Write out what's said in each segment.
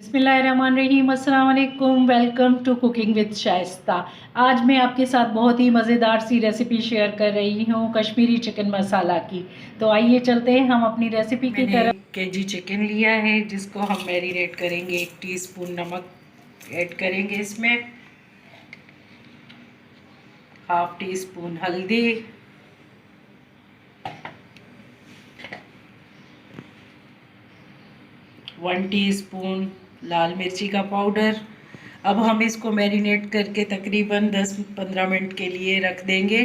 बिस्मिल्लाहिर्रहमानिर्रहीम, अस्सलाम वालेकुम। Welcome to cooking with Shaista. आज मैं आपके साथ बहुत ही मज़ेदार सी रेसिपी शेयर कर रही हूँ कश्मीरी चिकन मसाला की। तो आइए चलते हैं हम अपनी रेसिपी की तरफ। केजी चिकन लिया है जिसको हम मैरिनेट करेंगे। 1 टीस्पून नमक ऐड करेंगे इसमें, हाफ टी स्पून हल्दी, 1 टीस्पून लाल मिर्ची का पाउडर। अब हम इसको मैरिनेट करके तकरीबन 10-15 मिनट के लिए रख देंगे,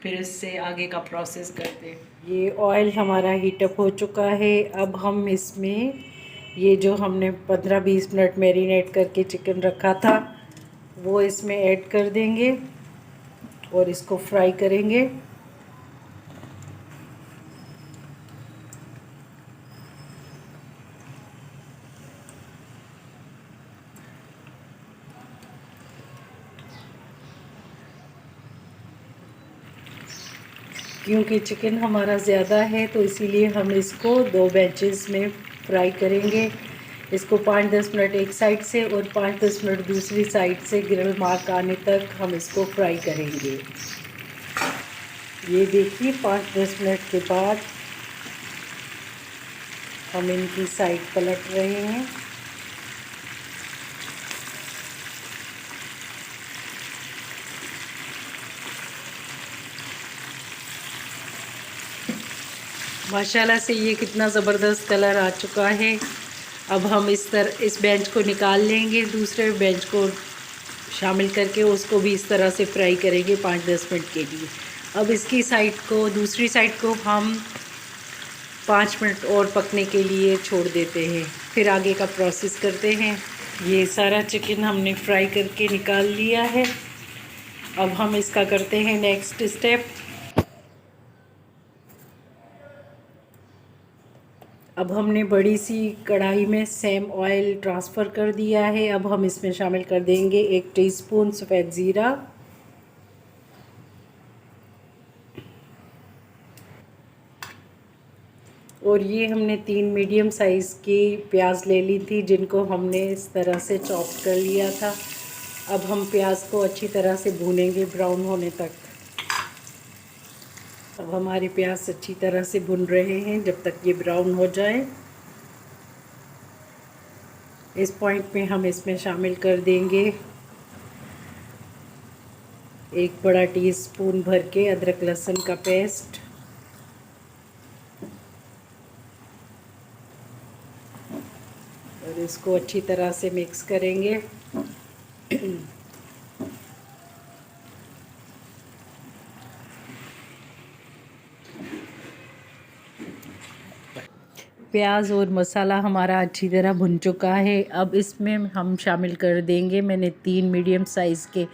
फिर इससे आगे का प्रोसेस करते हैं। ये ऑयल हमारा हीटअप हो चुका है। अब हम इसमें ये जो हमने 15-20 मिनट मैरिनेट करके चिकन रखा था वो इसमें ऐड कर देंगे और इसको फ्राई करेंगे। क्योंकि चिकन हमारा ज़्यादा है तो इसीलिए हम इसको 2 बैचेस में फ्राई करेंगे। इसको 5-10 मिनट एक साइड से और 5-10 मिनट दूसरी साइड से ग्रिल मार्क आने तक हम इसको फ्राई करेंगे। ये देखिए 5-10 मिनट के बाद हम इनकी साइड पलट रहे हैं। माशाल्लाह से ये कितना ज़बरदस्त कलर आ चुका है। अब हम इस बेंच को निकाल लेंगे, दूसरे बेंच को शामिल करके उसको भी इस तरह से फ्राई करेंगे 5-10 मिनट के लिए। अब इसकी साइड को, दूसरी साइड को हम 5 मिनट और पकने के लिए छोड़ देते हैं, फिर आगे का प्रोसेस करते हैं। ये सारा चिकन हमने फ्राई करके निकाल लिया है। अब हम इसका करते हैं नेक्स्ट स्टेप। अब हमने बड़ी सी कढ़ाई में सेम ऑयल ट्रांसफ़र कर दिया है। अब हम इसमें शामिल कर देंगे 1 टीस्पून सफ़ेद ज़ीरा, और ये हमने 3 मीडियम साइज़ की प्याज ले ली थी जिनको हमने इस तरह से चॉप कर लिया था। अब हम प्याज को अच्छी तरह से भूनेंगे ब्राउन होने तक। अब हमारे प्याज अच्छी तरह से भुन रहे हैं जब तक ये ब्राउन हो जाए। इस पॉइंट पे हम इसमें शामिल कर देंगे 1 बड़ा टीस्पून भर के अदरक लहसुन का पेस्ट, और इसको अच्छी तरह से मिक्स करेंगे। प्याज और मसाला हमारा अच्छी तरह भुन चुका है। अब इसमें हम शामिल कर देंगे, मैंने 3 मीडियम साइज़ के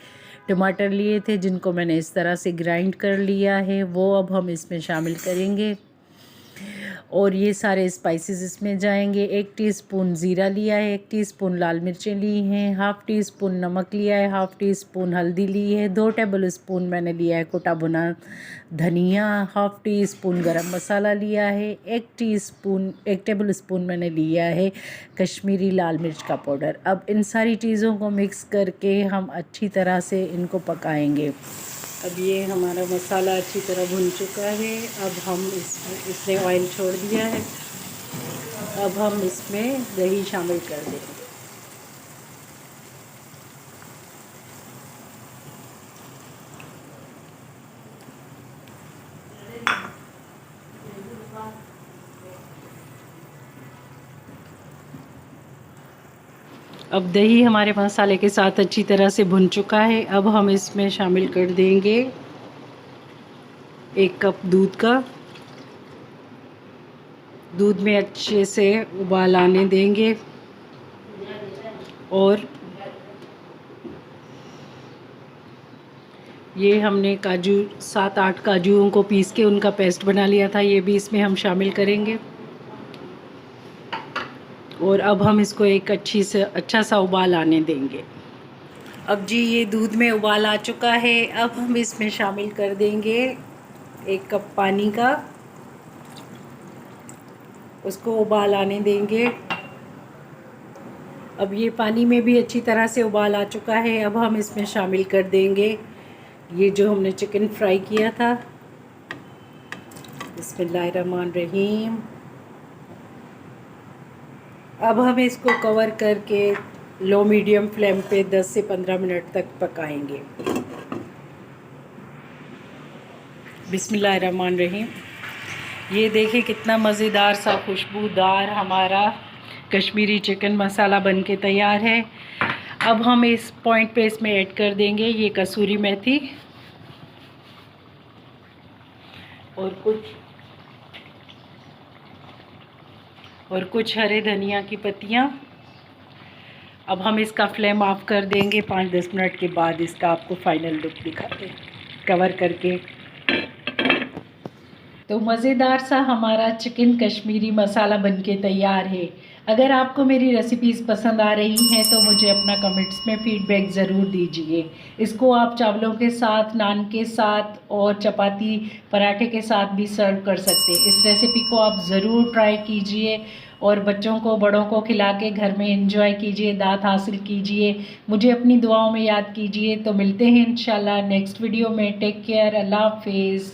टमाटर लिए थे जिनको मैंने इस तरह से ग्राइंड कर लिया है, वो अब हम इसमें शामिल करेंगे और ये सारे स्पाइसेस इसमें जाएंगे। 1 टीस्पून ज़ीरा लिया है, 1 टीस्पून लाल मिर्चें ली हैं, हाफ़ टी स्पून नमक लिया है, हाफ़ टी स्पून हल्दी ली है, 2 टेबल स्पून मैंने लिया है कुटा भुना धनिया, हाफ़ टी स्पून गरम मसाला लिया है, 1 टेबल स्पून मैंने लिया है कश्मीरी लाल मिर्च का पाउडर। अब इन सारी चीज़ों को मिक्स करके हम अच्छी तरह से इनको पकाएंगे। अब ये हमारा मसाला अच्छी तरह भुन चुका है। अब हम इसने ऑयल छोड़ दिया है। अब हम इसमें दही शामिल कर देंगे। अब दही हमारे मसाले के साथ अच्छी तरह से भुन चुका है। अब हम इसमें शामिल कर देंगे 1 कप दूध का। दूध में अच्छे से उबाल आने देंगे और ये हमने काजू 7-8 काजुओं को पीस के उनका पेस्ट बना लिया था, ये भी इसमें हम शामिल करेंगे। और अब हम इसको एक अच्छा सा उबाल आने देंगे। अब जी ये दूध में उबाल आ चुका है। अब हम इसमें शामिल कर देंगे 1 कप पानी का, उसको उबाल आने देंगे। अब ये पानी में भी अच्छी तरह से उबाल आ चुका है। अब हम इसमें शामिल कर देंगे ये जो हमने चिकन फ्राई किया था। बिस्मिल्लाहिर्रहमानिर्रहीम। अब हम इसको कवर करके लो मीडियम फ्लेम पे 10 से 15 मिनट तक पकाएंगे। बिस्मिल्लाहिर्रहमानिर्रहीम। ये देखिए कितना मज़ेदार सा खुशबूदार हमारा कश्मीरी चिकन मसाला बन के तैयार है। अब हम इस पॉइंट पे इसमें ऐड कर देंगे ये कसूरी मेथी और कुछ हरे धनिया की पत्तियाँ। अब हम इसका फ्लेम ऑफ कर देंगे। 5-10 मिनट के बाद इसका आपको फाइनल लुक दिखाते हैं कवर करके। तो मज़ेदार सा हमारा चिकन कश्मीरी मसाला बनके तैयार है। अगर आपको मेरी रेसिपीज़ पसंद आ रही हैं तो मुझे अपना कमेंट्स में फ़ीडबैक ज़रूर दीजिए। इसको आप चावलों के साथ, नान के साथ और चपाती पराठे के साथ भी सर्व कर सकते हैं। इस रेसिपी को आप ज़रूर ट्राई कीजिए और बच्चों को, बड़ों को खिला के घर में एंजॉय कीजिए, दात हासिल कीजिए। मुझे अपनी दुआओं में याद कीजिए। तो मिलते हैं इंशाल्लाह नेक्स्ट वीडियो में। Take care. अल्लाह हाफिज़।